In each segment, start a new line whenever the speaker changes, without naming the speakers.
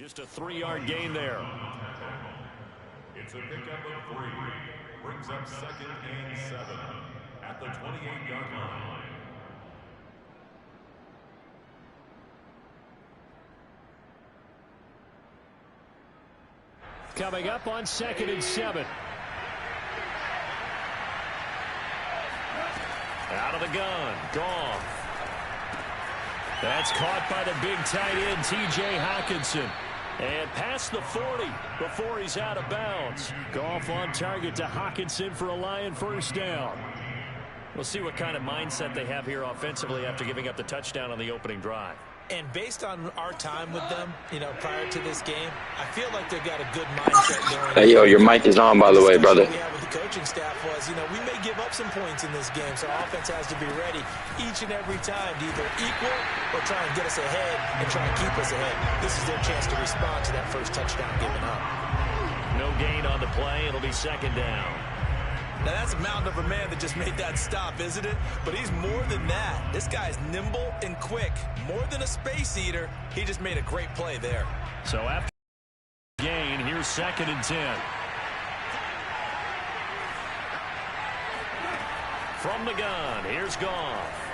Just a 3-yard gain there.
It's a pickup of 3. Brings up 2nd and 7 at the 28-yard line.
Coming up on 2nd and 7. Out of the gun. Goff. That's caught by the big tight end, T.J. Hockenson. And past the 40 before he's out of bounds. Goff on target to Hockenson for a Lion first down. We'll see what kind of mindset they have here offensively after giving up the touchdown on the opening drive.
And based on our time with them, prior to this game, I feel like they've got a good mindset going.
Hey, yo, your mic is on, by the way, brother.
What we have with the coaching staff was, we may give up some points in this game, so offense has to be ready each and every time to either equal or try and get us ahead and try and keep us ahead. This is their chance to respond to that first touchdown given up.
No gain on the play. It'll be 2nd down.
Now, that's a mountain of a man that just made that stop, isn't it? But he's more than that. This guy's nimble and quick. More than a space eater, he just made a great play there.
So after the gain, here's 2nd and 10. From the gun, here's Goff.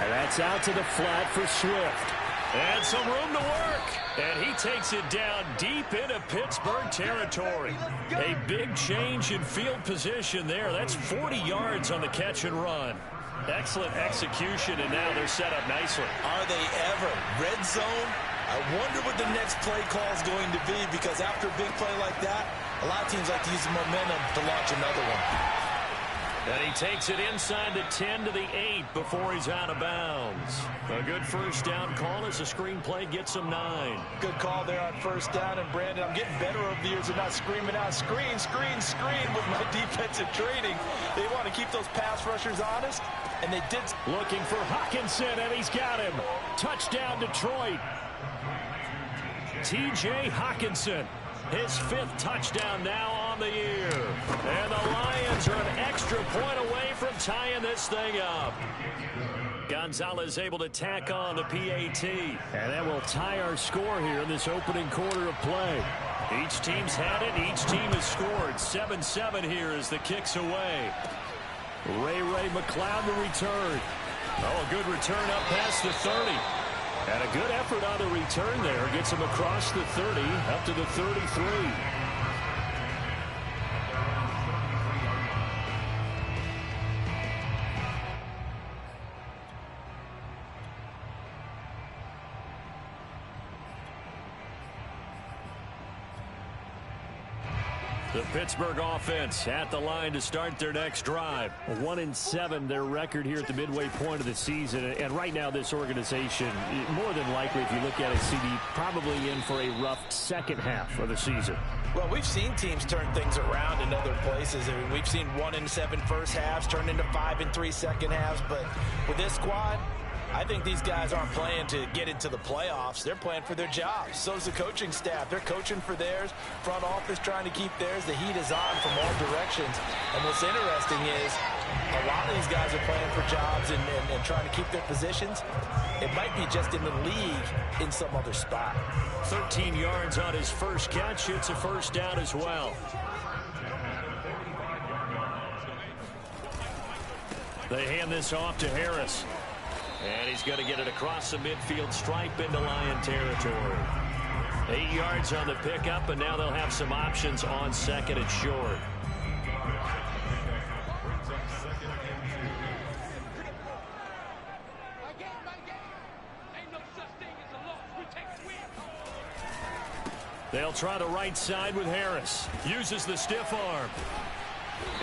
And that's out to the flat for Swift. And some room to work. And he takes it down deep into Pittsburgh territory. A big change in field position there. That's 40 yards on the catch and run. Excellent execution, and now they're set up nicely.
Are they ever? Red zone? I wonder what the next play call is going to be, because after a big play like that, a lot of teams like to use the momentum to launch another one.
And he takes it inside the 10 to the 8 before he's out of bounds. A good first down call as the screen play gets him 9.
Good call there on first down. And, Brandon, I'm getting better over the years of not screaming out, screen, screen, screen with my defensive training. They want to keep those pass rushers honest, and they did.
Looking for Hockenson, and he's got him. Touchdown, Detroit. T.J. Hockenson. His 5th touchdown now on the year. And the Lions are an extra point away from tying this thing up. Gonzalez able to tack on the PAT. And that will tie our score here in this opening quarter of play. Each team's had it. Each team has scored. 7-7 here as the kick's away. Ray McCloud to return. Oh, a good return up past the 30. And a good effort on the return there. Gets him across the 30, up to the 33. The Pittsburgh offense at the line to start their next drive. 1-7 their record here at the midway point of the season. And right now this organization, more than likely if you look at it, CD, probably in for a rough second half of the season.
Well, we've seen teams turn things around in other places. I mean, we've seen 1-7 first halves turn into 5-3 second halves. But with this squad, I think these guys aren't playing to get into the playoffs. They're playing for their jobs. So's the coaching staff. They're coaching for theirs. Front office trying to keep theirs. The heat is on from all directions. And what's interesting is a lot of these guys are playing for jobs and trying to keep their positions. It might be just in the league in some other spot.
13 yards on his first catch. It's a first down as well. They hand this off to Harris. And he's going to get it across the midfield stripe into Lion territory. 8 yards on the pickup, and now they'll have some options on 2nd and short. They'll try the right side with Harris. Uses the stiff arm.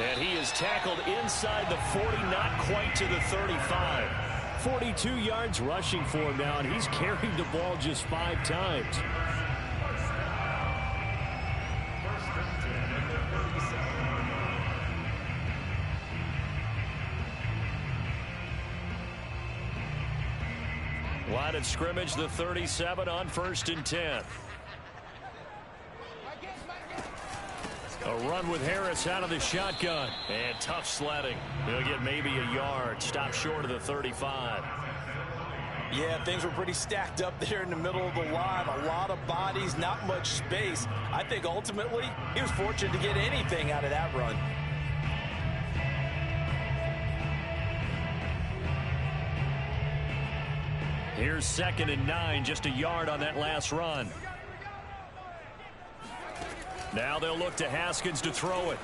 And he is tackled inside the 40, not quite to the 35. 42 yards rushing for him now, and he's carried the ball just 5 times. Line of scrimmage, the 37 on 1st and 10. A run with Harris out of the shotgun. And tough sledding. He'll get maybe a yard. Stop short of the 35.
Yeah, things were pretty stacked up there in the middle of the line. A lot of bodies, not much space. I think ultimately he was fortunate to get anything out of that run.
Here's 2nd and 9, just a yard on that last run. Now they'll look to Haskins to throw it.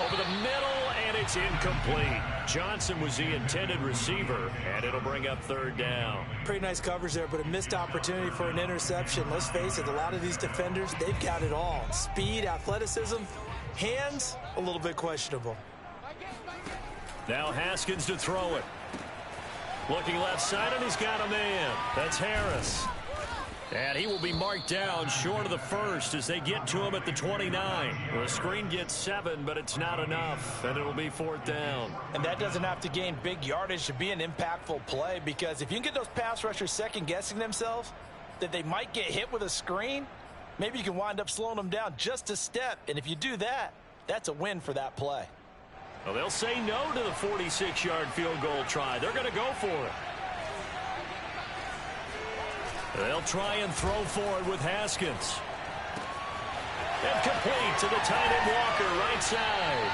Over the middle, and it's incomplete. Johnson was the intended receiver, and it'll bring up 3rd down.
Pretty nice coverage there, but a missed opportunity for an interception. Let's face it, a lot of these defenders, they've got it all. Speed, athleticism, hands, a little bit questionable.
Now Haskins to throw it. Looking left side, and he's got a man. That's Harris. And he will be marked down short of the first as they get to him at the 29. The screen gets 7, but it's not enough, and it'll be 4th down.
And that doesn't have to gain big yardage to be an impactful play, because if you can get those pass rushers second-guessing themselves that they might get hit with a screen, maybe you can wind up slowing them down just a step. And if you do that, that's a win for that play.
Well, they'll say no to the 46-yard field goal try. They're going to go for it. They'll try and throw forward with Haskins. And complete to the tight end Walker, right side.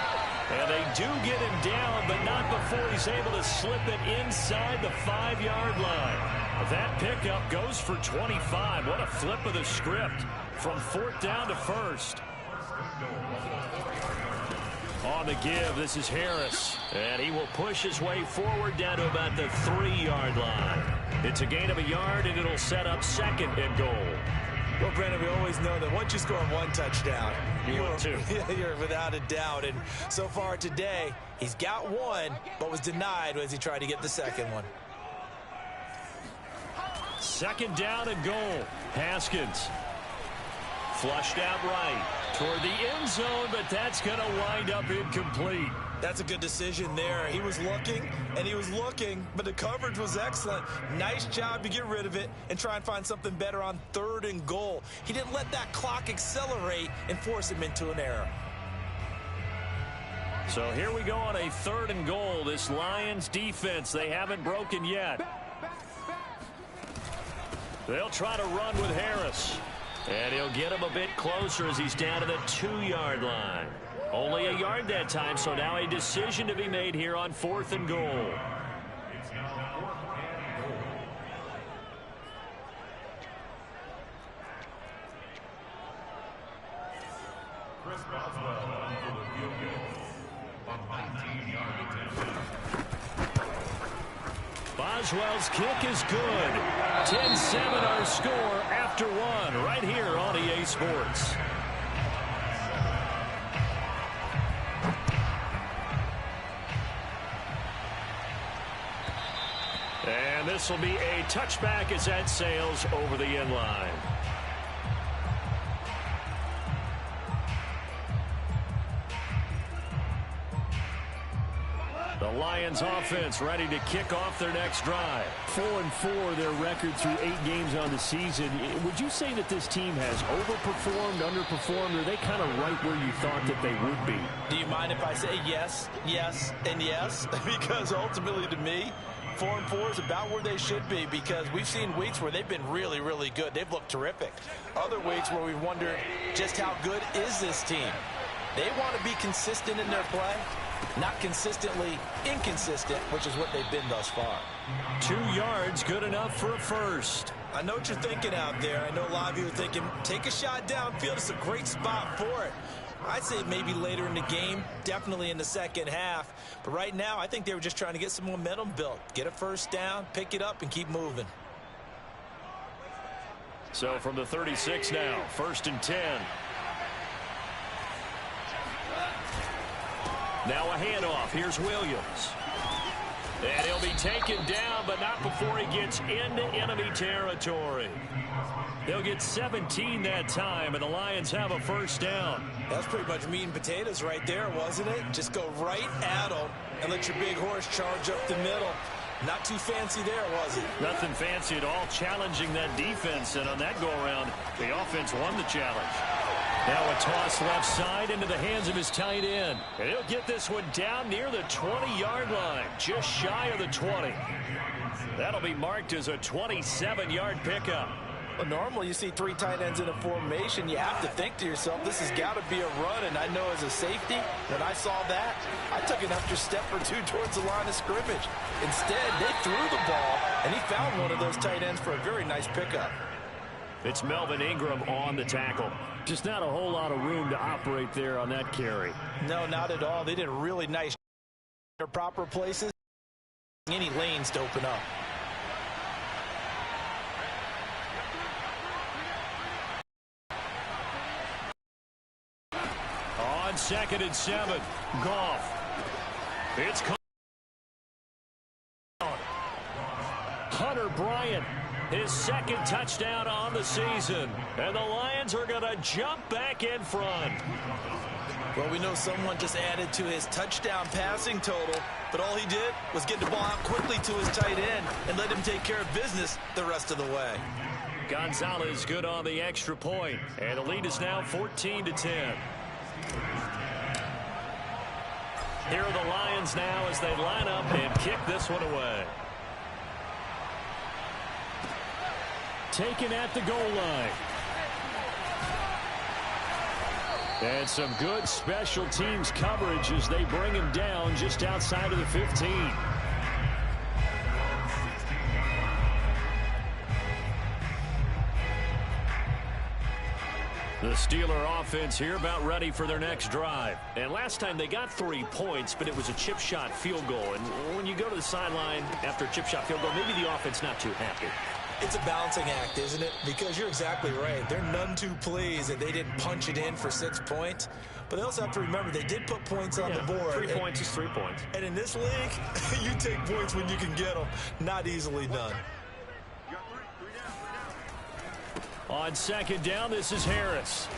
And they do get him down, but not before he's able to slip it inside the 5-yard line. That pickup goes for 25. What a flip of the script from 4th down to 1st. On the give, this is Harris. And he will push his way forward down to about the 3-yard line. It's a gain of a yard, and it'll set up 2nd and goal.
Well, Brandon, we always know that once you score 1 touchdown, you're without a doubt. And so far today, he's got 1, but was denied as he tried to get the 2nd one.
2nd down and goal. Haskins. Flushed out right toward the end zone, but that's going to wind up incomplete.
That's a good decision there. He was looking, and he was looking, but the coverage was excellent. Nice job to get rid of it and try and find something better on 3rd and goal. He didn't let that clock accelerate and force him into an error.
So here we go on a 3rd and goal. This Lions defense, they haven't broken yet. They'll try to run with Harris. And he'll get him a bit closer as he's down to the 2-yard line. Only a yard that time, so now a decision to be made here on 4th and goal.
It's now 4th and goal. Chris Boswell on for the field goal. A 19-yard attempt.
Boswell's kick is good. 10-7 our score after 1 right here on EA Sports. And this will be a touchback as that sails over the end line. The Lions offense ready to kick off their next drive.
4-4 their record through 8 games on the season. Would you say that this team has overperformed, underperformed, or are they kind of right where you thought that they would be?
Do you mind if I say yes, yes, and yes? Because ultimately to me, 4-4 is about where they should be, because we've seen weeks where they've been really, really good. They've looked terrific. Other weeks where we've wondered just how good is this team. They want to be consistent in their play, not consistently inconsistent, which is what they've been thus far.
2 yards, good enough for a first.
I know what you're thinking out there. I know a lot of you are thinking, take a shot downfield. It's a great spot for it. I'd say maybe later in the game, definitely in the second half. But right now, I think they were just trying to get some momentum built. Get a first down, pick it up, and keep moving.
So from the 36 now, 1st and 10. Now a handoff. Here's Williams. And he'll be taken down, but not before he gets into enemy territory. They'll get 17 that time, and the Lions have a first down.
That's pretty much meat and potatoes right there, wasn't it? Just go right at them and let your big horse charge up the middle. Not too fancy there, was it?
Nothing fancy at all, challenging that defense, and on that go-around, the offense won the challenge. Now a toss left side into the hands of his tight end. And he'll get this one down near the 20-yard line, just shy of the 20. That'll be marked as a 27-yard pickup.
Well, normally you see three tight ends in a formation. You have to think to yourself, this has got to be a run. And I know as a safety, when I saw that, I took an extra step or two towards the line of scrimmage. Instead, they threw the ball, and he found one of those tight ends for a very nice pickup.
It's Melvin Ingram on the tackle.
Just not a whole lot of room to operate there on that carry.
No, not at all. They did a really nice job in their proper places. Any lanes to open up.
On 2nd and 7, Goff. It's Hunter Bryant, his second touchdown on the season. And the Lions are going to jump back in front.
Well, we know someone just added to his touchdown passing total, but all he did was get the ball out quickly to his tight end and let him take care of business the rest of the way.
Gonzalez good on the extra point, and the lead is now 14-10. Here are the Lions now as they line up and kick this one away.
Taken at the goal line. And some good special teams coverage as they bring him down just outside of the 15. The Steeler offense here about ready for their next drive. And last time they got 3 points, but it was a chip shot field goal. And when you go to the sideline after a chip shot field goal, maybe the offense not too happy.
It's a balancing act, isn't it? Because you're exactly right. They're none too pleased that they didn't punch it in for 6 points. But they also have to remember they did put points on the board.
3 points is 3 points.
And in this league, you take points when you can get them. Not easily done.
On 2nd down, this is Harris.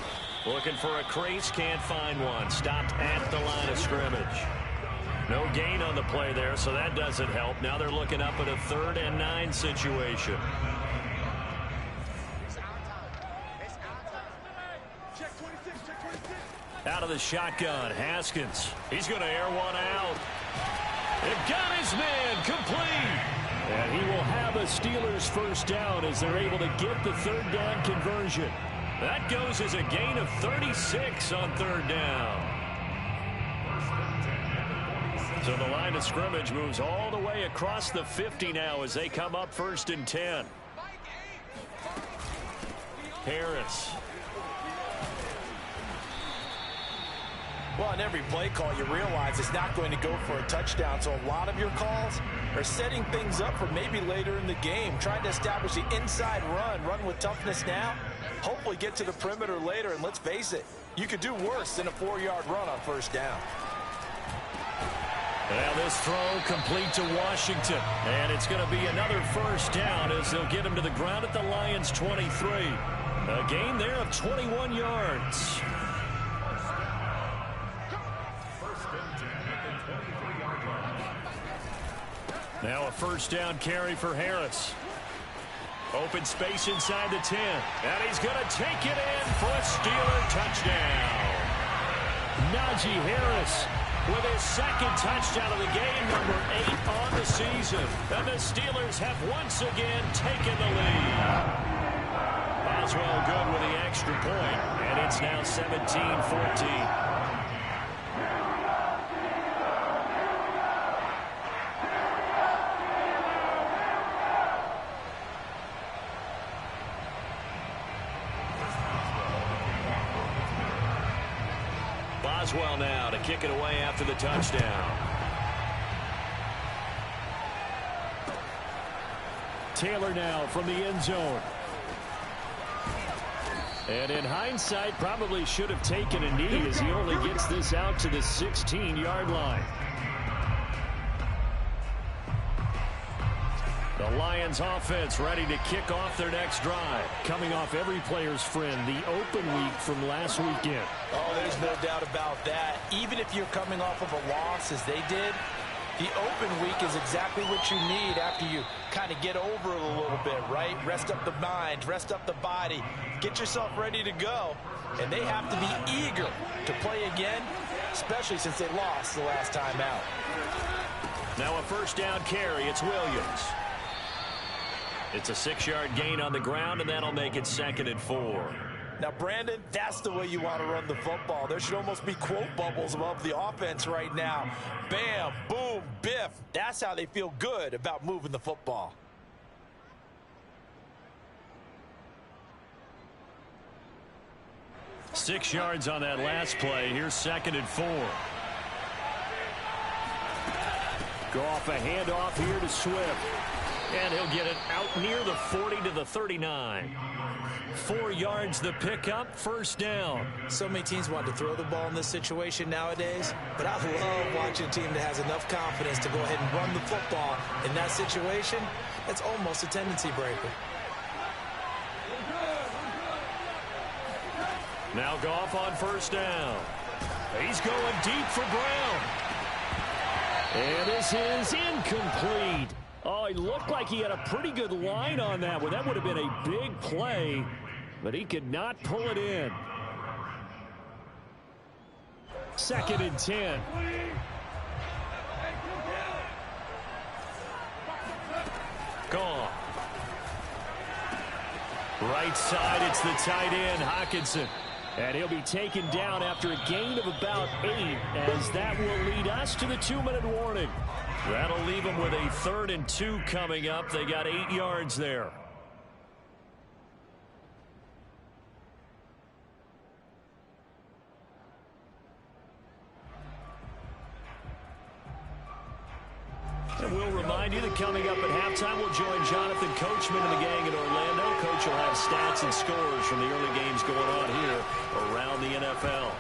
Looking for a crease, can't find one. Stopped at the line of scrimmage. No gain on the play there, so that doesn't help. Now they're looking up at a 3rd and 9 situation. Out of the shotgun, Haskins. He's going to air one out. It got his man complete. And he will have a Steelers first down as they're able to get the 3rd down conversion. That goes as a gain of 36 on 3rd down. So the line of scrimmage moves all the way across the 50 now as they come up 1st and 10. Harris.
Well, on every play call, you realize it's not going to go for a touchdown. So a lot of your calls are setting things up for maybe later in the game, trying to establish the inside run with toughness now, hopefully get to the perimeter later. And let's face it, you could do worse than a 4-yard run on 1st down.
Now this throw complete to Washington. And it's going to be another 1st down as they'll get him to the ground at the Lions' 23. A gain there of 21 yards. Now a 1st down carry for Harris. Open space inside the 10. And he's going to take it in for a Steeler touchdown. Najee Harris with his 2nd touchdown of the game, number 8 on the season. And the Steelers have once again taken the lead. Boswell good with the extra point, and it's now 17-14. Boswell now to kick it away after the touchdown.
Taylor now from the end zone. And in hindsight, probably should have taken a knee as he only gets this out to the 16-yard line. The Lions offense ready to kick off their next drive. Coming off every player's friend, the open week from last weekend.
Oh, there's no doubt about that. Even if you're coming off of a loss as they did, The open week is exactly what you need after you kind of get over it a little bit, right? Rest up the mind, rest up the body, get yourself ready to go. And they have to be eager to play again, especially since they lost the last time out.
Now a first down carry. It's Williams. It's a 6-yard gain on the ground, and that'll make it 2nd and 4.
Now, Brandon, that's the way you want to run the football. There should almost be quote bubbles above the offense right now. Bam, boom, biff. That's how they feel good about moving the football.
Six yards on that last play. Here's 2nd and 4. Goff a handoff here to Swift. And he'll get it out near the 40 to the 39. 4 yards the pickup, first down.
So many teams want to throw the ball in this situation nowadays, but I love watching a team that has enough confidence to go ahead and run the football in that situation. That's almost a tendency breaker.
Now Goff on first down. He's going deep for Brown. And this is incomplete. Oh, he looked like he had a pretty good line on that one. That would have been a big play, but he could not pull it in. 2nd and 10. Goff. Right side, it's the tight end, Hockenson. And he'll be taken down after a gain of about 8, as that will lead us to the 2-minute warning. That'll leave them with a 3rd and 2 coming up. They got 8 yards there. And we'll remind you that coming up at halftime, we'll join Jonathan Coachman and the gang in Orlando. Coach will have stats and scores from the early games going on here around the NFL.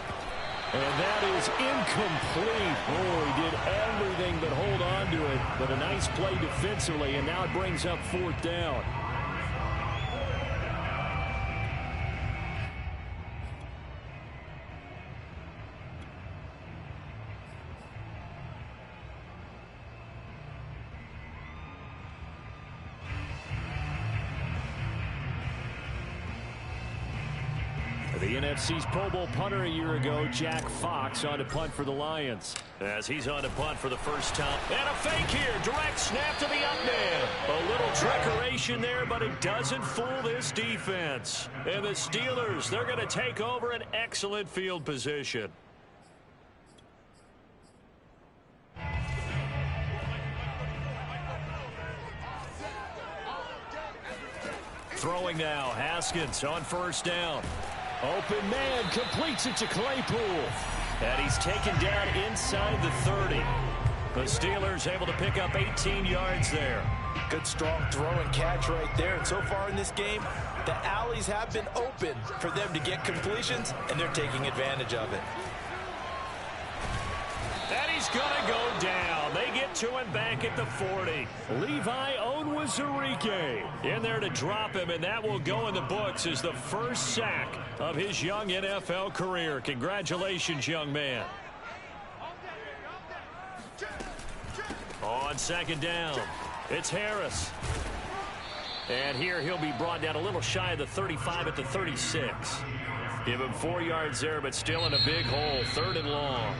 And that is incomplete. Oh, he did everything but hold on to it. But a nice play defensively, and now it brings up 4th down. The NFC's Pro Bowl punter a year ago, Jack Fox, on to punt for the Lions. As he's on to punt for the first time. And a fake here. Direct snap to the up man. A little trickeration there, but it doesn't fool this defense. And the Steelers, they're going to take over an excellent field position. Throwing now, Haskins on first down. Open man, completes it to Claypool. And he's taken down inside the 30. The Steelers able to pick up 18 yards there.
Good strong throw and catch right there. And so far in this game, the alleys have been open for them to get completions, and they're taking advantage of it.
And he's going to go down. They get to him back at the 40. Levi Onwuzurike in there to drop him, and that will go in the books as the first sack of his young NFL career. Congratulations, young man. On second down, it's Harris. And here he'll be brought down a little shy of the 35 at the 36. Give him 4 yards there, but still in a big hole. 3rd and long.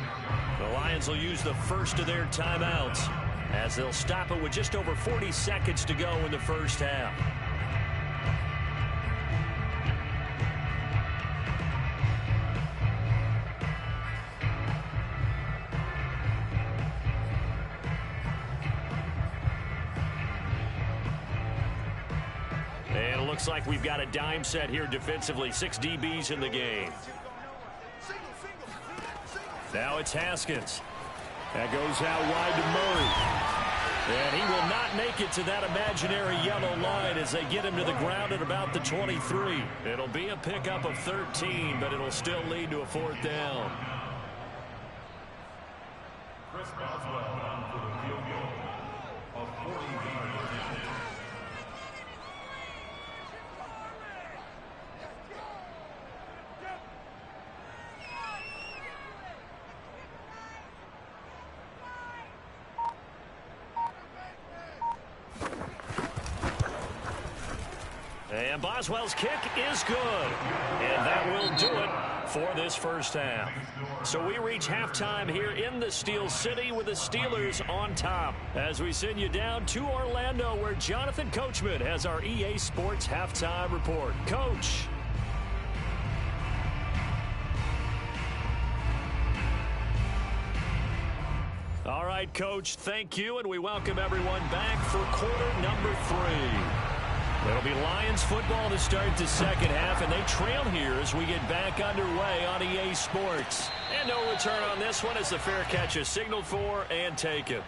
The Lions will use the first of their timeouts as they'll stop it with just over 40 seconds to go in the first half. And it looks like we've got a dime set here defensively. 6 DBs in the game. Now it's Haskins. That goes out wide to Murray. And he will not make it to that imaginary yellow line as they get him to the ground at about the 23. It'll be a pickup of 13, but it'll still lead to a 4th down.
Chris Boswell on for the field goal of 40 yards.
And Boswell's kick is good. And that will do it for this first half. So we reach halftime here in the Steel City with the Steelers on top. As we send you down to Orlando, where Jonathan Coachman has our EA Sports halftime report. Coach. All right, Coach, thank you, and we welcome everyone back for quarter number 3. It'll be Lions football to start the second half, and they trail here as we get back underway on EA Sports. And no return on this one as the fair catch is signaled for and taken.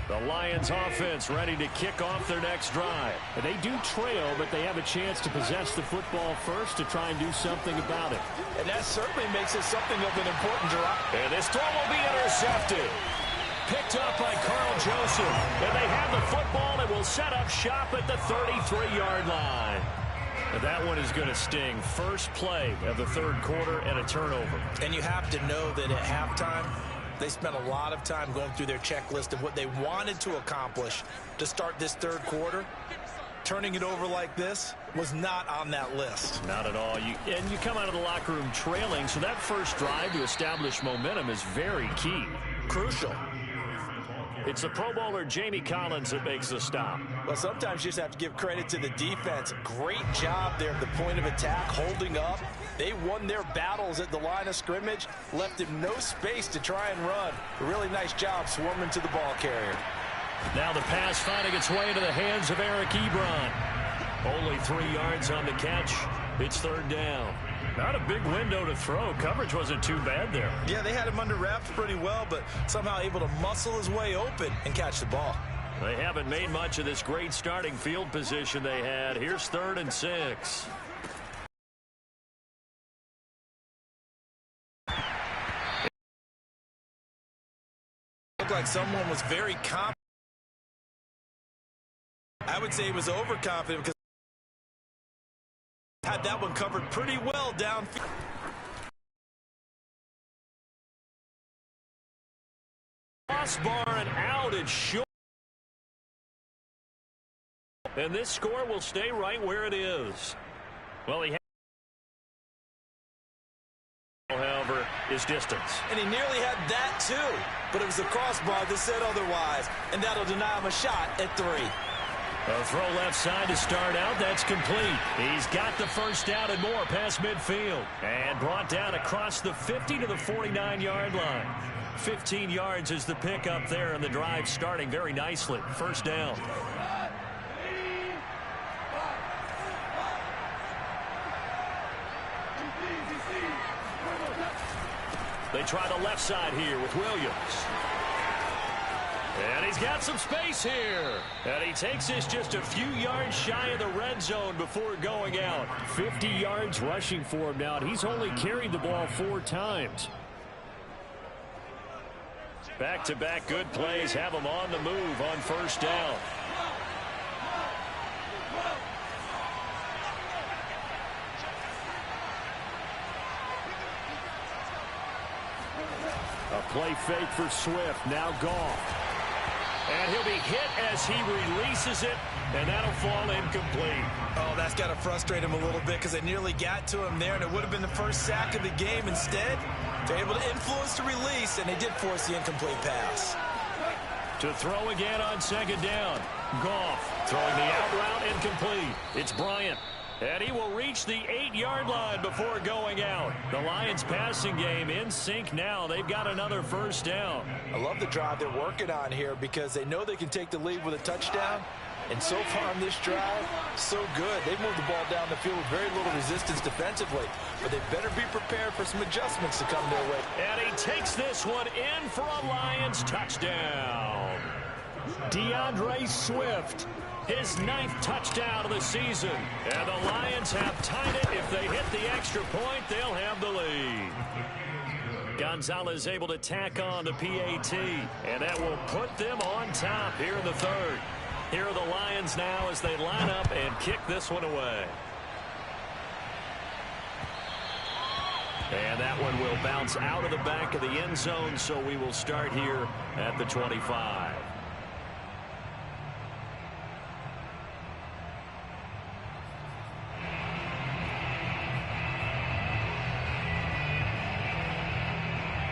The Lions offense ready to kick off their next drive.
They do trail, but they have a chance to possess the football first to try and do something about it.
And that certainly makes it something of an important drive.
And this throw will be intercepted. Picked up by Carl Joseph. And they have the football and will set up shop at the 33-yard line. And that one is going to sting. First play of the third quarter and a turnover.
And you have to know that at halftime, they spent a lot of time going through their checklist of what they wanted to accomplish to start this third quarter. Turning it over like this was not on that list.
Not at all. And you come out of the locker room trailing, so that first drive to establish momentum is very key.
Crucial.
It's the Pro Bowler Jamie Collins that makes the stop.
Well, sometimes you just have to give credit to the defense. Great job there at the point of attack, holding up. They won their battles at the line of scrimmage, left him no space to try and run. A really nice job swarming to the ball carrier.
Now the pass finding its way into the hands of Eric Ebron. Only 3 yards on the catch. It's third down. Not a big window to throw. Coverage wasn't too bad there.
Yeah, they had him under wraps pretty well, but somehow able to muscle his way open and catch the ball.
They haven't made much of this great starting field position they had. Here's 3rd and 6.
Looked like someone was very confident. I would say he was overconfident because had that one covered pretty well downfield.
Crossbar and out and short. And this score will stay right where it is. Well, he however, his distance.
And he nearly had that too, but it was the crossbar that said otherwise, and that'll deny him a shot at 3.
A throw left side to start out. That's complete. He's got the first down and more past midfield. And brought down across the 50 to the 49-yard line. 15 yards is the pickup there, and the drive starting very nicely. First down. They try the left side here with Williams. And he's got some space here. And he takes this just a few yards shy of the red zone before going out.
50 yards rushing for him now. And he's only carried the ball 4 times.
Back-to-back good plays have him on the move on first down.
A play fake for Swift. Now Goff.
And he'll be hit as he releases it, and that'll fall incomplete.
Oh, that's got to frustrate him a little bit because they nearly got to him there, and it would have been the first sack of the game. Instead, they're able to influence the release, and they did force the incomplete pass.
To throw again on second down. Goff throwing the out route incomplete. It's Bryant. And he will reach the 8-yard line before going out. The Lions passing game in sync now. They've got another first down.
I love the drive they're working on here because they know they can take the lead with a touchdown. And so far on this drive, so good. They've moved the ball down the field with very little resistance defensively. But they better be prepared for some adjustments to come their way.
And he takes this one in for a Lions touchdown. DeAndre Swift. His 9th touchdown of the season. And the Lions have tied it. If they hit the extra point, they'll have the lead. Gonzalez able to tack on the PAT. And that will put them on top here in the third. Here are the Lions now as they line up and kick this one away. And that one will bounce out of the back of the end zone, so we will start here at the 25.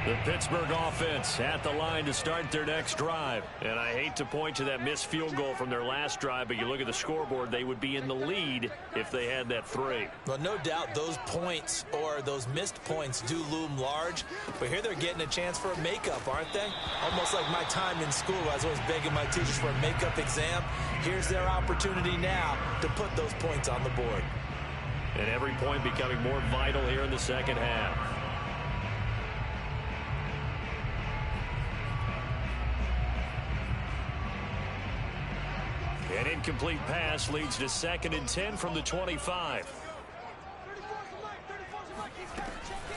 The Pittsburgh offense at the line to start their next drive. And I hate to point to that missed field goal from their last drive, but you look at the scoreboard, they would be in the lead if they had that 3.
Well, no doubt those points or those missed points do loom large. But here they're getting a chance for a makeup, aren't they? Almost like my time in school. I was always begging my teachers for a makeup exam. Here's their opportunity now to put those points on the board.
And every point becoming more vital here in the second half. An incomplete pass leads to 2nd and 10 from the 25.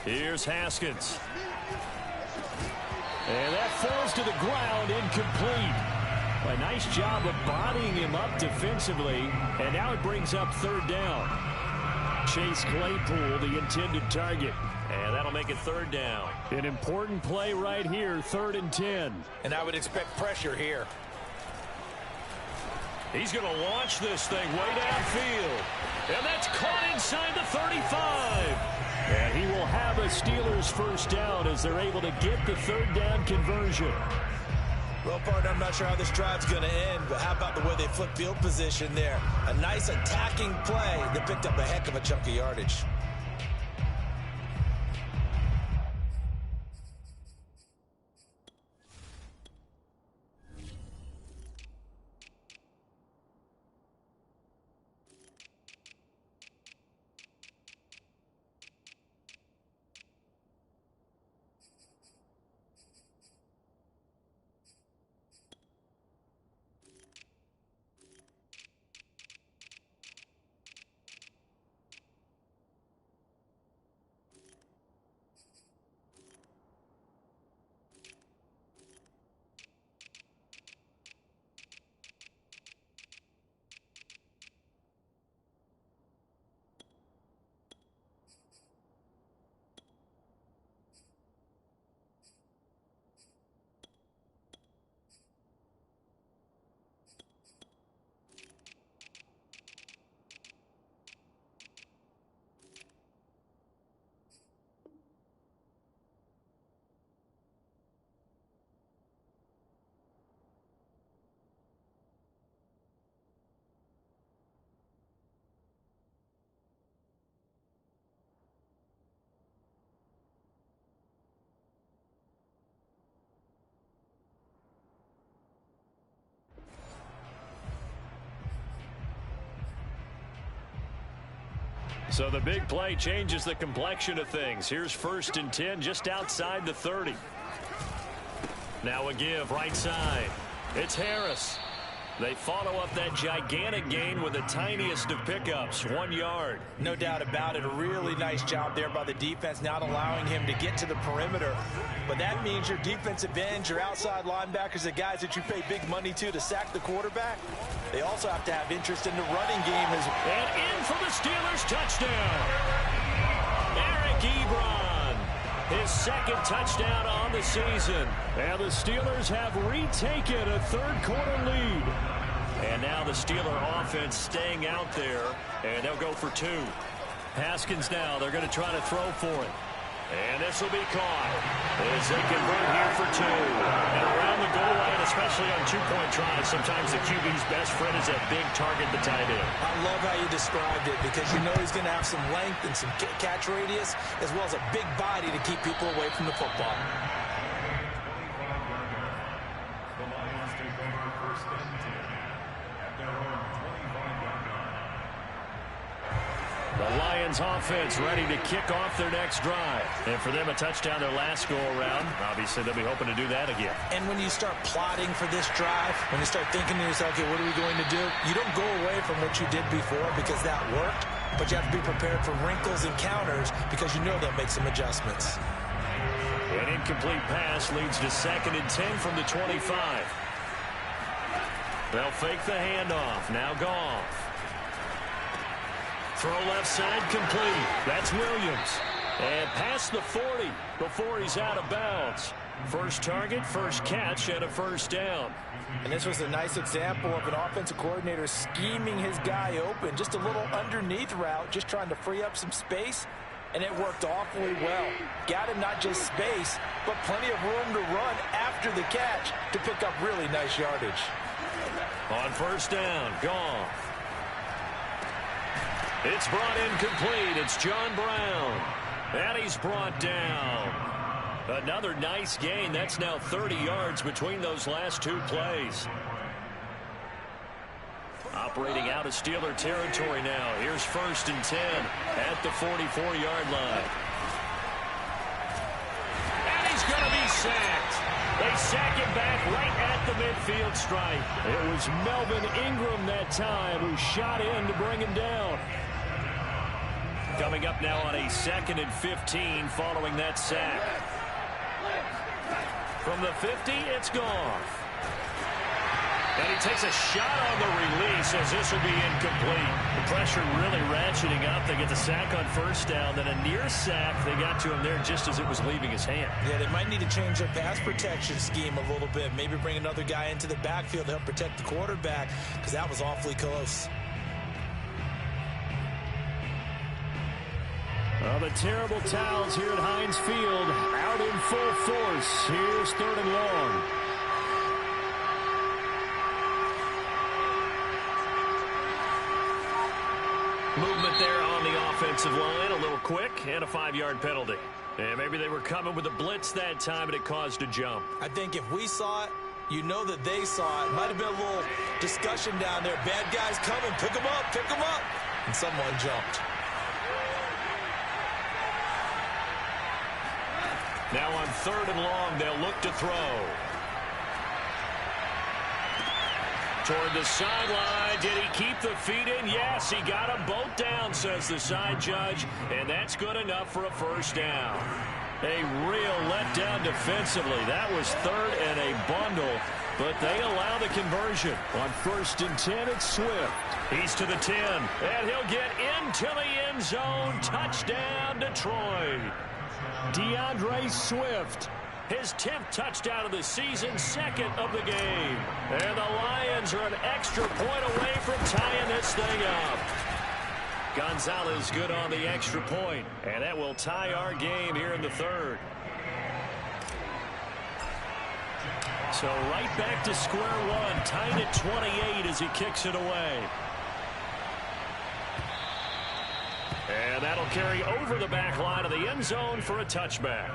Here's Haskins. And that falls to the ground, incomplete. A nice job of bodying him up defensively, and now it brings up 3rd down. Chase Claypool, the intended target. And that'll make it 3rd down. An important play right here, 3rd and 10.
And I would expect pressure here.
He's going to launch this thing way downfield. And that's caught inside the 35. And he will have a Steelers 1st down as they're able to get the 3rd down conversion.
Well, partner, I'm not sure how this drive's going to end, but how about the way they flip field position there? A nice attacking play that picked up a heck of a chunk of yardage.
So the big play changes the complexion of things. Here's 1st and 10 just outside the 30. Now a give right side. It's Harris. They follow up that gigantic gain with the tiniest of pickups, 1 yard.
No doubt about it. A really nice job there by the defense, not allowing him to get to the perimeter. But that means your defensive ends, your outside linebackers, the guys that you pay big money to sack the quarterback, they also have to have interest in the running game.
And in for the Steelers touchdown. Eric Ebron, his 2nd touchdown on the season. And the Steelers have retaken a 3rd quarter lead. And now the Steeler offense staying out there, and they'll go for 2. Haskins now, they're going to try to throw for it. And this will be caught as they convert here for 2. And around the goal line, especially on 2-point tries, sometimes the QB's best friend is that big target, the tight end.
I love how you described it, because you know he's going to have some length and some catch radius, as well as a big body to keep people away from the football.
The Lions take over 1st and 10 at their own 25-yard line.
The Lions offense ready to kick off their next drive. And for them, a touchdown their last go-around. Obviously, they'll be hoping to do that again.
And when you start plotting for this drive, when you start thinking to yourself, okay, what are we going to do? You don't go away from what you did before because that worked, but you have to be prepared for wrinkles and counters because you know they'll make some adjustments.
An incomplete pass leads to 2nd and 10 from the 25. They'll fake the handoff. Now Goff. Throw left side complete. That's Williams. And past the 40 before he's out of bounds. First target, first catch, and a first down.
And this was a nice example of an offensive coordinator scheming his guy open. Just a little underneath route, just trying to free up some space, and it worked awfully well. Got him not just space, but plenty of room to run after the catch to pick up really nice yardage.
On first down, Goff. It's brought in complete. It's John Brown. And he's brought down. Another nice gain. That's now 30 yards between those last two plays. Operating out of Steeler territory now. Here's first and 10 at the 44-yard line. And he's going to be sacked. They sack him back right at the midfield stripe. It was Melvin Ingram that time who shot in to bring him down. Coming up now on a 2nd and 15 following that sack. From the 50, it's Goff. And he takes a shot on the release as this will be incomplete. The pressure really ratcheting up. They get the sack on first down. Then a near sack. They got to him there just as it was leaving his hand.
Yeah, they might need to change their pass protection scheme a little bit. Maybe bring another guy into the backfield to help protect the quarterback, because that was awfully close.
The terrible towels here at Heinz Field out in full force. Here's 3rd and long. Movement there on the offensive line. A little quick and a 5-yard penalty. And maybe they were coming with a blitz that time and it caused a jump.
I think if we saw it, you know that they saw it. Might have been a little discussion down there. Bad guys coming. Pick them up. Pick them up. And someone jumped.
Now on 3rd and long, they'll look to throw. Toward the sideline. Did he keep the feet in? Yes, he got them both down, says the side judge. And that's good enough for a first down. A real letdown defensively. That was 3rd and a bundle. But they allow the conversion. On 1st and 10, it's Swift. He's to the 10. And he'll get into the end zone. Touchdown, Detroit. DeAndre Swift, his 10th touchdown of the season, 2nd of the game. And the Lions are an extra point away from tying this thing up. Gonzalez good on the extra point, and that will tie our game here in the 3rd. So right back to square one, tied at 28 as he kicks it away. And that'll carry over the back line of the end zone for a touchback.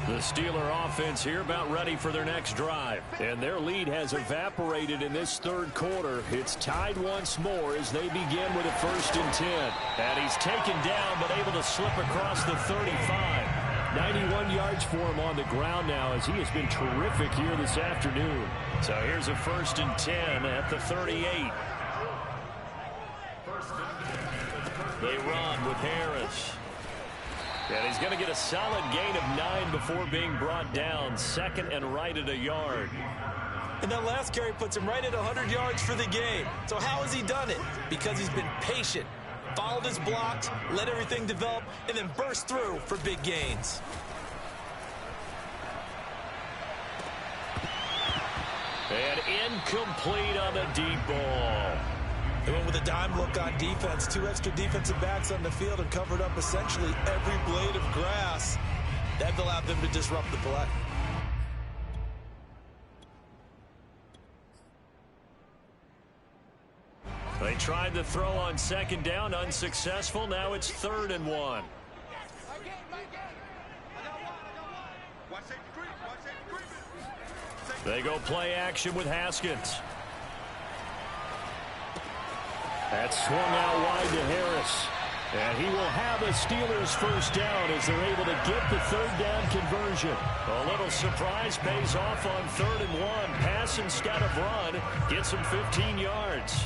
The Steeler offense here about ready for their next drive. And their lead has evaporated in this 3rd quarter. It's tied once more as they begin with a 1st and 10. And he's taken down but able to slip across the 35. 91 yards for him on the ground now as he has been terrific here this afternoon. So here's a 1st and 10 at the 38. They run with Harris. And he's going to get a solid gain of 9 before being brought down. 2nd and right at a yard.
And that last carry puts him right at 100 yards for the game. So how has he done it? Because he's been patient, followed his blocks, let everything develop, and then burst through for big gains.
And incomplete on the deep ball.
They went with a dime look on defense. 2 extra defensive backs on the field and covered up essentially every blade of grass. That allowed them to disrupt the play.
They tried the throw on 2nd down, unsuccessful. Now it's 3rd and 1. They go play action with Haskins. That's swung out wide to Harris. And he will have a Steelers first down as they're able to get the 3rd down conversion. A little surprise pays off on 3rd and 1. Pass instead of run. Gets him 15 yards.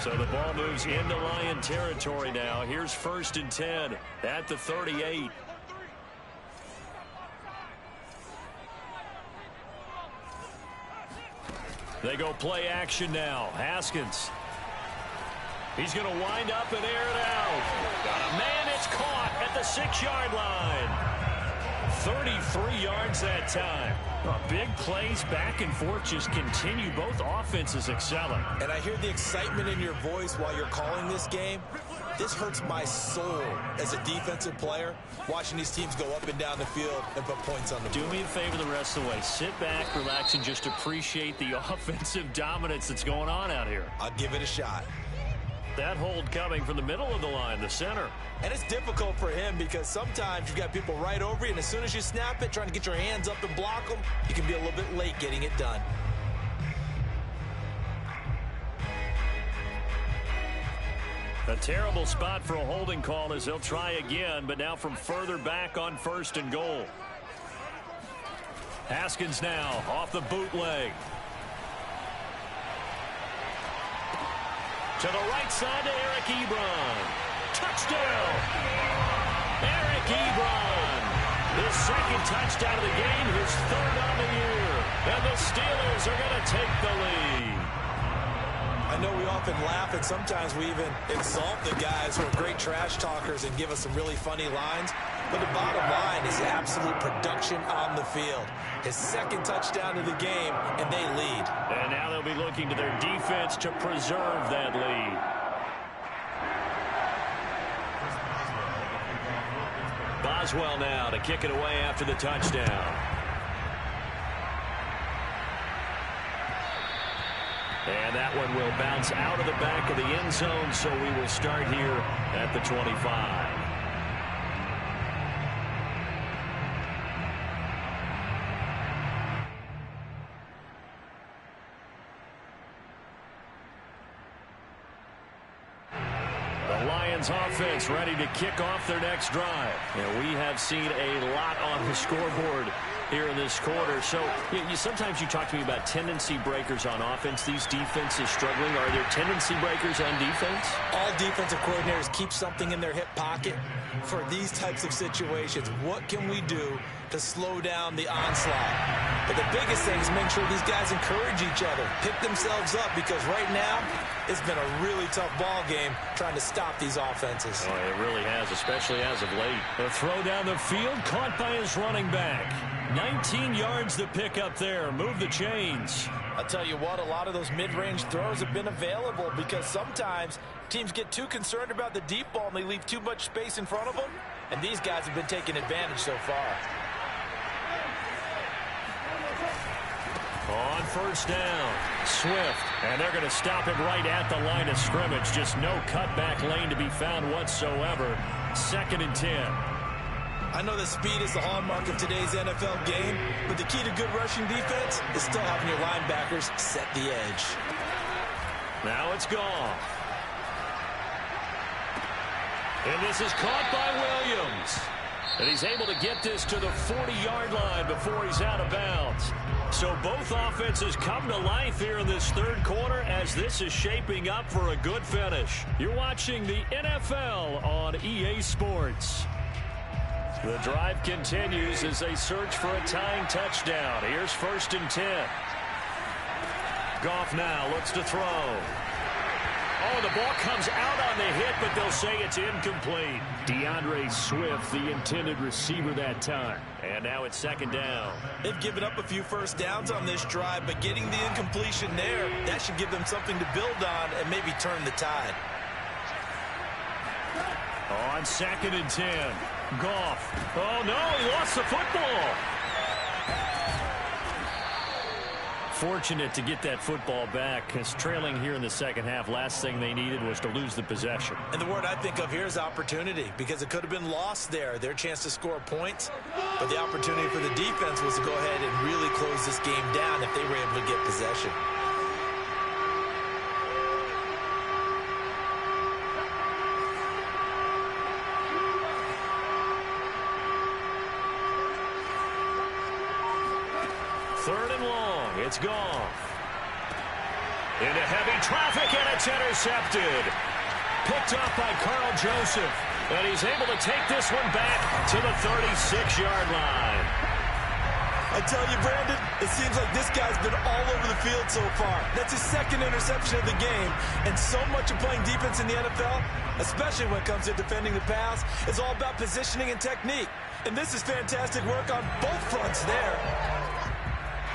So the ball moves into Lion territory now. Here's 1st and 10 at the 38. They go play action now. Haskins. He's going to wind up and air it out. Got a man. It's caught at the 6-yard line. 33 yards that time. Big plays back and forth just continue. Both offenses excelling.
And I hear the excitement in your voice while you're calling this game. This hurts my soul as a defensive player, watching these teams go up and down the field and put points on the board.
Do me a favor the rest of the way. Sit back, relax, and just appreciate the offensive dominance that's going on out here.
I'll give it a shot.
That hold coming from the middle of the line, the center.
And it's difficult for him because sometimes you've got people right over you, and as soon as you snap it, trying to get your hands up and block them, you can be a little bit late getting it done.
A terrible spot for a holding call as he'll try again, but now from further back on 1st and goal. Haskins now off the bootleg. To the right side to Eric Ebron. Touchdown! Eric Ebron. His 2nd touchdown of the game, his 3rd on the year. And the Steelers are going to take the lead.
I know we often laugh, and sometimes we even insult the guys who are great trash talkers and give us some really funny lines. But the bottom line is absolute production on the field. His 2nd touchdown of the game, and they lead.
And now they'll be looking to their defense to preserve that lead. Boswell now to kick it away after the touchdown. And that one will bounce out of the back of the end zone, so we will start here at the 25. Offense ready to kick off their next drive. And we have seen a lot on the scoreboard here in this quarter. So sometimes you talk to me about tendency breakers on offense. These defenses struggling. Are there tendency breakers on defense?
All defensive coordinators keep something in their hip pocket for these types of situations. What can we do to slow down the onslaught? But the biggest thing is make sure these guys encourage each other, pick themselves up, because right now it's been a really tough ball game trying to stop these offenses.
Oh, it really has, especially as of late. A throw down the field, caught by his running back. 19 yards to pick up there. Move the chains.
I'll tell you what, a lot of those mid-range throws have been available because sometimes teams get too concerned about the deep ball and they leave too much space in front of them. And these guys have been taking advantage so far.
On 1st down, Swift. And they're going to stop him right at the line of scrimmage. Just no cutback lane to be found whatsoever. 2nd and 10.
I know that speed is the hallmark of today's NFL game, but the key to good rushing defense is still having your linebackers set the edge.
Now it's gone. And this is caught by Williams. And he's able to get this to the 40-yard line before he's out of bounds. So both offenses come to life here in this 3rd quarter as this is shaping up for a good finish. You're watching the NFL on EA Sports. The drive continues as they search for a tying touchdown. Here's 1st and 10. Goff now looks to throw. Oh, the ball comes out on the hit, but they'll say it's incomplete. DeAndre Swift, the intended receiver that time. And now it's 2nd down.
They've given up a few first downs on this drive, but getting the incompletion there, that should give them something to build on and maybe turn the tide.
On 2nd and 10. Goff. Oh, no, he lost the football. Fortunate to get that football back, because trailing here in the 2nd half, last thing they needed was to lose the possession.
And the word I think of here is opportunity, because it could have been lost there, their chance to score points. But the opportunity for the defense was to go ahead and really close this game down if they were able to get possession.
Third and long. It's Goff. Into heavy traffic, and it's intercepted. Picked off by Carl Joseph. And he's able to take this one back to the 36-yard line.
I tell you, Brandon, it seems like this guy's been all over the field so far. That's his second interception of the game. And so much of playing defense in the NFL, especially when it comes to defending the pass, is all about positioning and technique. And this is fantastic work on both fronts there.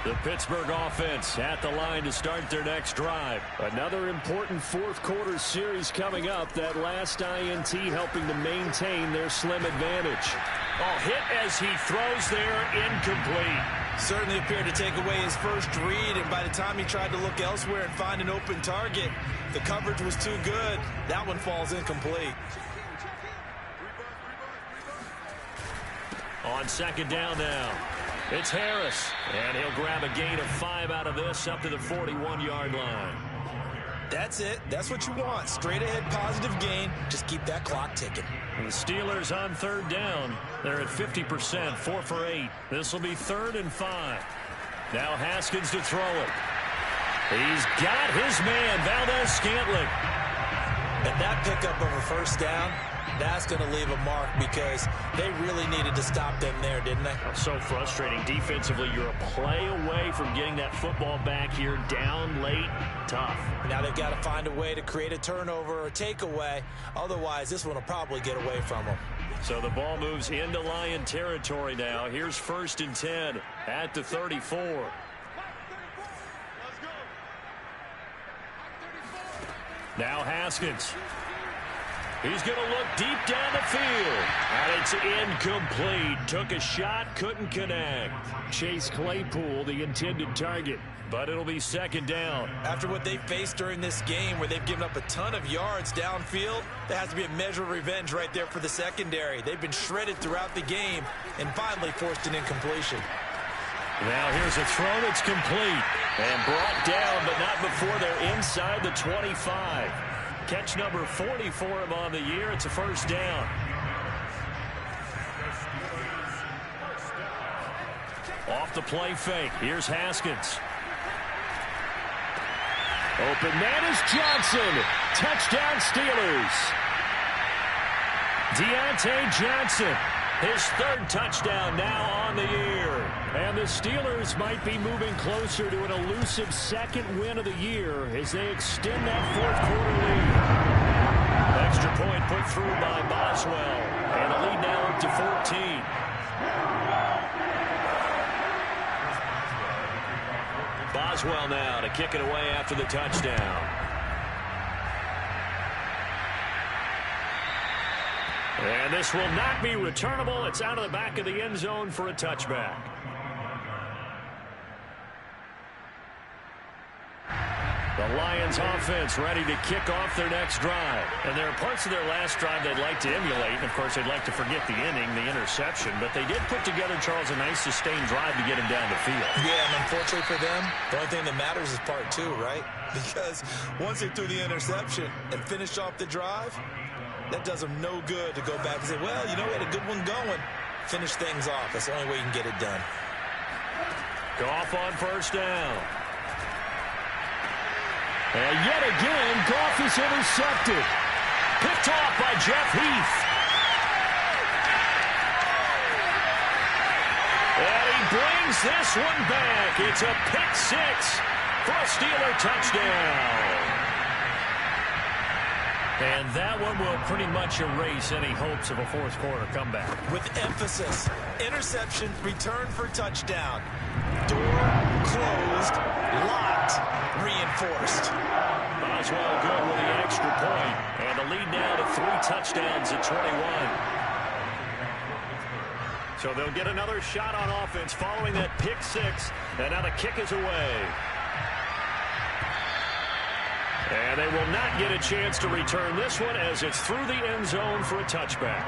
The Pittsburgh offense at the line to start their next drive. Another important fourth-quarter series coming up. That last INT helping to maintain their slim advantage. Oh, hit as he throws there, incomplete.
Certainly appeared to take away his first read, and by the time he tried to look elsewhere and find an open target, the coverage was too good. That one falls incomplete.
On second down now. It's Harris, and he'll grab a gain of 5 out of this up to the 41-yard line.
That's it. That's what you want. Straight ahead positive gain. Just keep that clock ticking.
And the Steelers on third down. They're at 50%, 4 for 8. This will be 3rd and 5. Now Haskins to throw it. He's got his man, Valdez-Scantling.
And that pickup of a first down, that's going to leave a mark because they really needed to stop them there, didn't they?
So frustrating. Defensively, you're a play away from getting that football back here down late. Tough.
Now they've got to find a way to create a turnover or takeaway. Otherwise, this one will probably get away from them.
So the ball moves into Lion territory now. Here's 1st and 10 at the 34. Now Haskins. He's going to look deep down the field. And it's incomplete. Took a shot, couldn't connect. Chase Claypool, the intended target. But it'll be 2nd down.
After what they faced during this game where they've given up a ton of yards downfield, there has to be a measure of revenge right there for the secondary. They've been shredded throughout the game and finally forced an incompletion.
Now here's a throw that's complete. And brought down, but not before they're inside the 25. Catch number 40 for him on the year. It's a 1st down. Off the play fake. Here's Haskins. Open man is Johnson. Touchdown Steelers. Deontay Johnson. His 3rd touchdown now on the year. And the Steelers might be moving closer to an elusive 2nd win of the year as they extend that 4th quarter lead. Extra point put through by Boswell. And the lead now up to 14. Boswell now to kick it away after the touchdown. And this will not be returnable. It's out of the back of the end zone for a touchback. The Lions offense ready to kick off their next drive. And there are parts of their last drive they'd like to emulate. And, of course, they'd like to forget the inning, the interception. But they did put together, Charles, a nice sustained drive to get him down the field.
Yeah, and unfortunately for them, the only thing that matters is part 2, right? Because once they threw the interception and finished off the drive, that does them no good to go back and say, well, you know, we had a good one going. Finish things off. That's the only way you can get it done.
Goff on 1st down. And yet again, Goff is intercepted. Picked off by Jeff Heath. And he brings this one back. It's a pick 6 for a Steeler touchdown. And that one will pretty much erase any hopes of a 4th quarter comeback.
With emphasis, interception, return for touchdown. Door closed, locked, reinforced.
Boswell good with the extra point. And the lead now to 3 touchdowns at 21. So they'll get another shot on offense following that pick 6. And now the kick is away. And they will not get a chance to return this one as it's through the end zone for a touchback.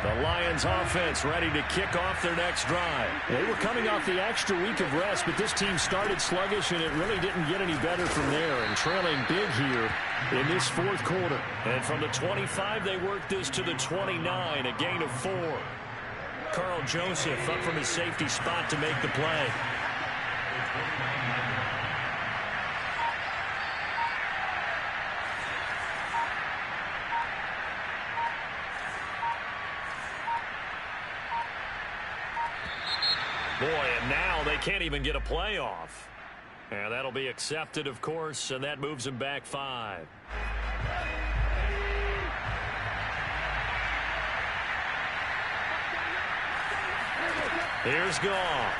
The Lions offense ready to kick off their next drive. They were coming off the extra week of rest, but this team started sluggish, and it really didn't get any better from there, and trailing big here in this 4th quarter. And from the 25, they worked this to the 29, a gain of 4. Carl Joseph up from his safety spot to make the play. Boy, and now they can't even get a playoff. And that'll be accepted, of course, and that moves them back 5. Here's Goff.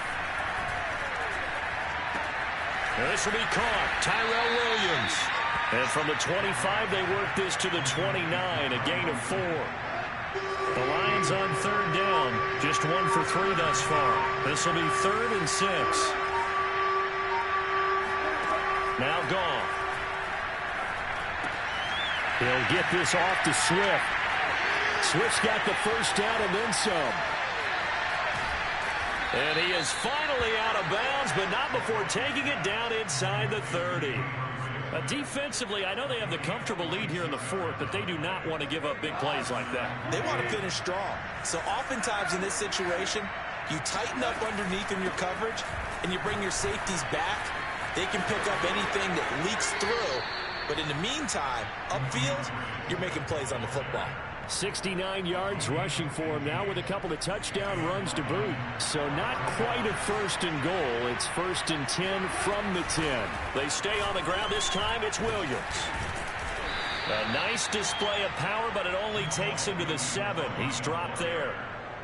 This will be caught. Tyrell Williams. And from the 25, they work this to the 29, a gain of 4. The Lions on 3rd down. Just 1 for 3 thus far. This will be 3rd and 6. Now Goff. He'll get this off to Swift. Swift's got the first down and then some. And he is finally out of bounds, but not before taking it down inside the 30. Defensively, I know they have the comfortable lead here in the 4th, but they do not want to give up big plays like that.
They want to finish strong. So oftentimes in this situation, you tighten up underneath in your coverage, and you bring your safeties back. They can pick up anything that leaks through. But in the meantime, upfield, you're making plays on the football.
69 yards rushing for him now with a couple of touchdown runs to boot. So not quite a 1st and goal. It's 1st and 10 from the 10. They stay on the ground. This time it's Williams. A nice display of power, but it only takes him to the 7. He's dropped there.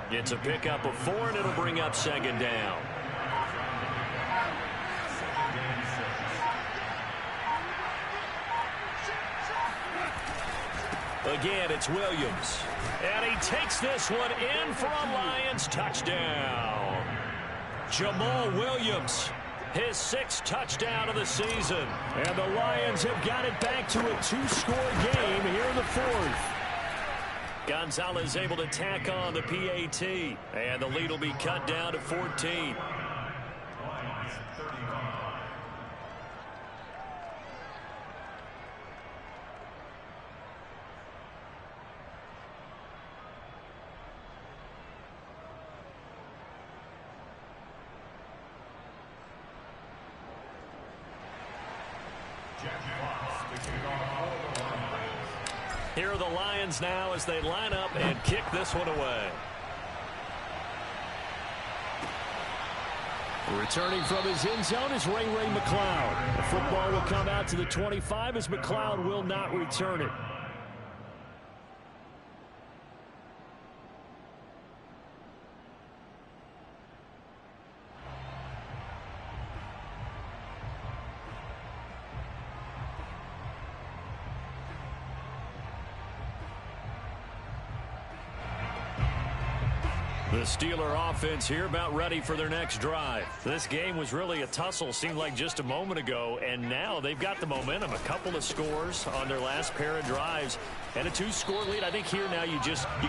Gets a pickup of 4, and it'll bring up 2nd down. Again, it's Williams. And he takes this one in for a Lions touchdown. Jamal Williams, his 6th touchdown of the season. And the Lions have got it back to a 2-score game here in the 4th. Gonzalez able to tack on the PAT. And the lead will be cut down to 14. Here are the Lions now as they line up and kick this one away. Returning from his end zone is Ray McCloud. The football will come out to the 25 as McCloud will not return it. The Steeler offense here about ready for their next drive. This game was really a tussle, seemed like just a moment ago, and now they've got the momentum. A couple of scores on their last pair of drives and a 2-score lead. I think here now you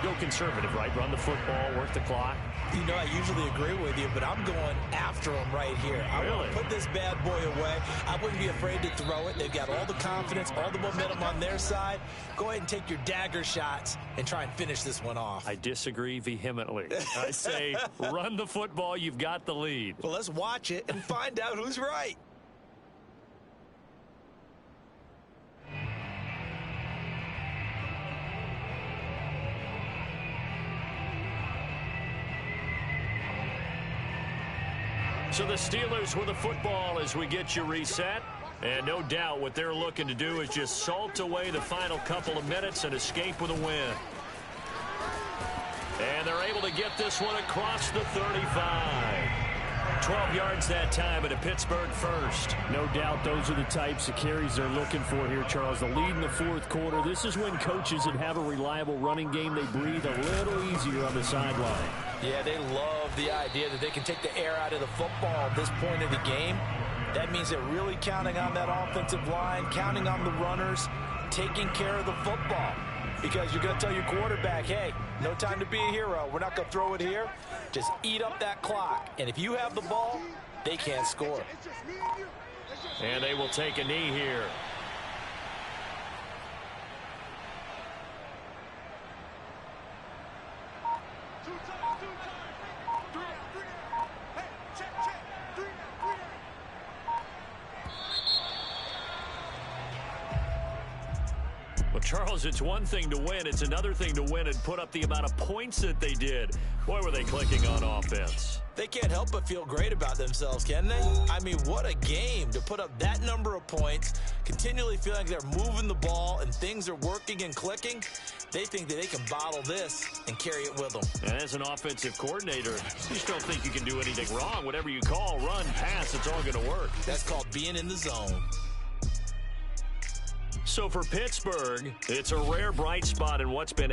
go conservative, right? Run the football, work the clock.
You know, I usually agree with you, but I'm going after them right here. I want to put this bad boy away. I wouldn't be afraid to throw it. They've got all the confidence, all the momentum on their side. Go ahead and take your dagger shots and try and finish this one off.
I disagree vehemently. I say run the football. You've got the lead.
Well, let's watch it and find out who's right.
So the Steelers with the football as we get you reset. And no doubt what they're looking to do is just salt away the final couple of minutes and escape with a win. And they're able to get this one across the 35. 12 yards that time at a Pittsburgh first. No doubt those are the types of carries they're looking for here, Charles. The lead in the 4th quarter. This is when coaches that have a reliable running game, they breathe a little easier on the sideline.
Yeah, they love the idea that they can take the air out of the football at this point of the game. That means they're really counting on that offensive line, counting on the runners, taking care of the football. Because you're going to tell your quarterback, hey, no time to be a hero. We're not going to throw it here. Just eat up that clock. And if you have the ball, they can't score.
And they will take a knee here. Well, Charles, it's one thing to win. It's another thing to win and put up the amount of points that they did. Boy, were they clicking on offense.
They can't help but feel great about themselves, can they? I mean, what a game to put up that number of points, continually feeling like they're moving the ball and things are working and clicking. They think that they can bottle this and carry it with them.
And as an offensive coordinator, you just don't think you can do anything wrong. Whatever you call, run, pass, it's all going to work.
That's called being in the zone.
So for Pittsburgh, it's a rare bright spot in what's been